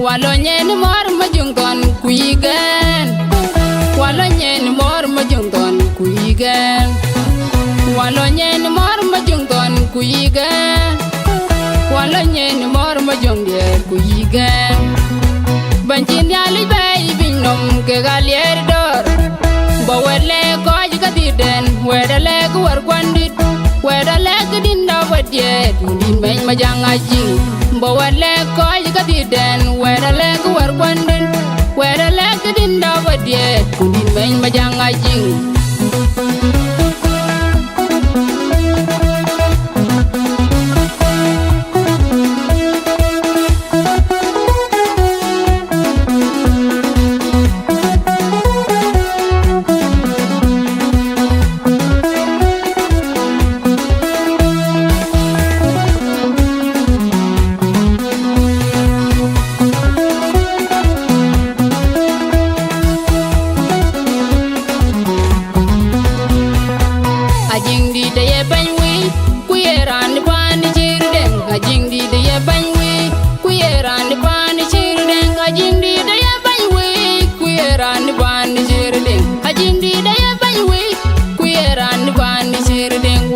Walonyen mor majungon kuigen, walonyen mor majungon kuigen, walonyen mor majungon kuigen, walonyen mor majungye kuigen. Banchin yali bay binom ke galier dor, bawele koj kadiden, wedale kuar kwandit, wedale kudinda wadye, din bay majangaji. Bawale koj kadiden, wedale kuar kwandit, wedale kudinda wadye, din bay majangaji.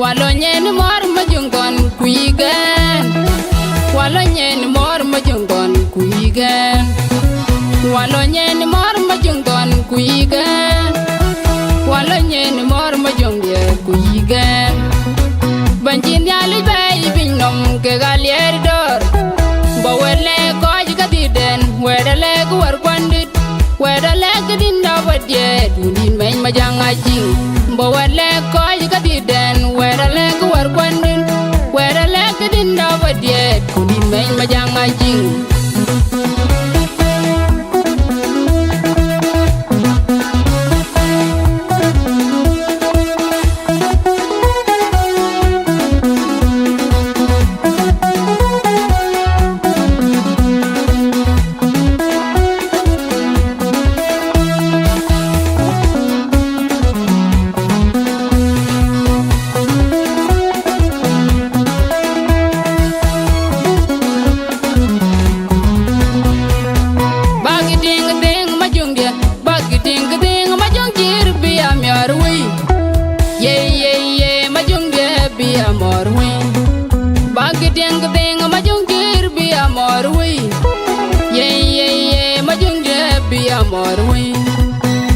Walonyen mor majungon kuigen, walonyen mor majungon kuigen, walonyen mor majungon kuigen, walonyen mor majungye kuigen. Banchin yali bay binom ke galier dor, bawele koj kadiden, wedale kuar kwandit, wedale kudinda wadye, din bay majangaji. Bawale koj kadiden, wedale kuar kwandit, wedale kudinda wadye, din bay majangaji. Morwi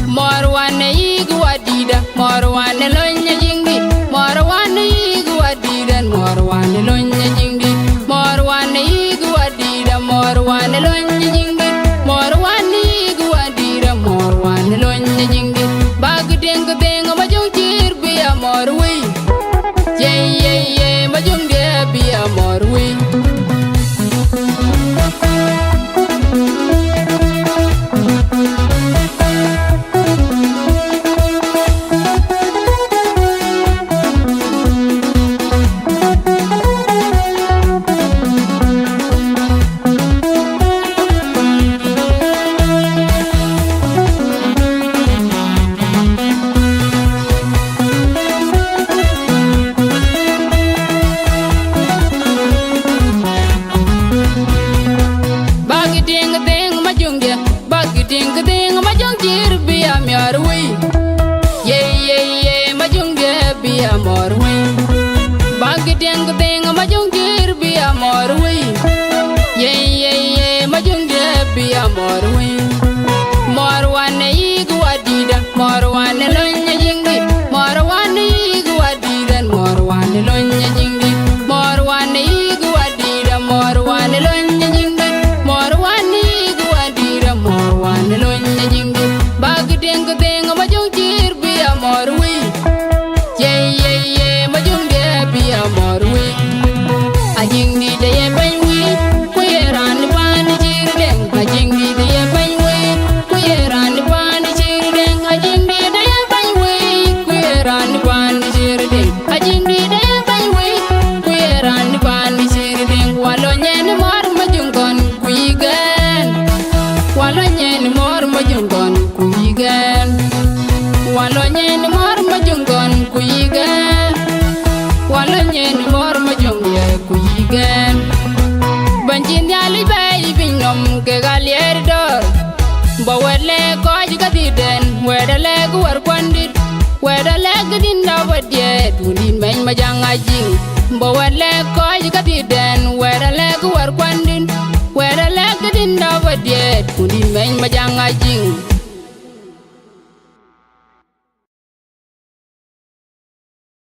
morwane yigu wadida morwane lonya jingi morwane yigu wadida morwane lonya jingi morwane yigu wadida morwane lonya jingi morwane yigu wadida morwane lonya jingi bag deng deng majungir biya morwi ye majungge biya morwi. Morwane yigu wadida morwane lonya jingi morwane yigu wadida morwane lonya jingi morwane yigu wadida morwane weda leg din da wadie tunin men majanga jing bo wele ko yigati den weda leg war kwandin weda leg din da wadie tunin men majanga jing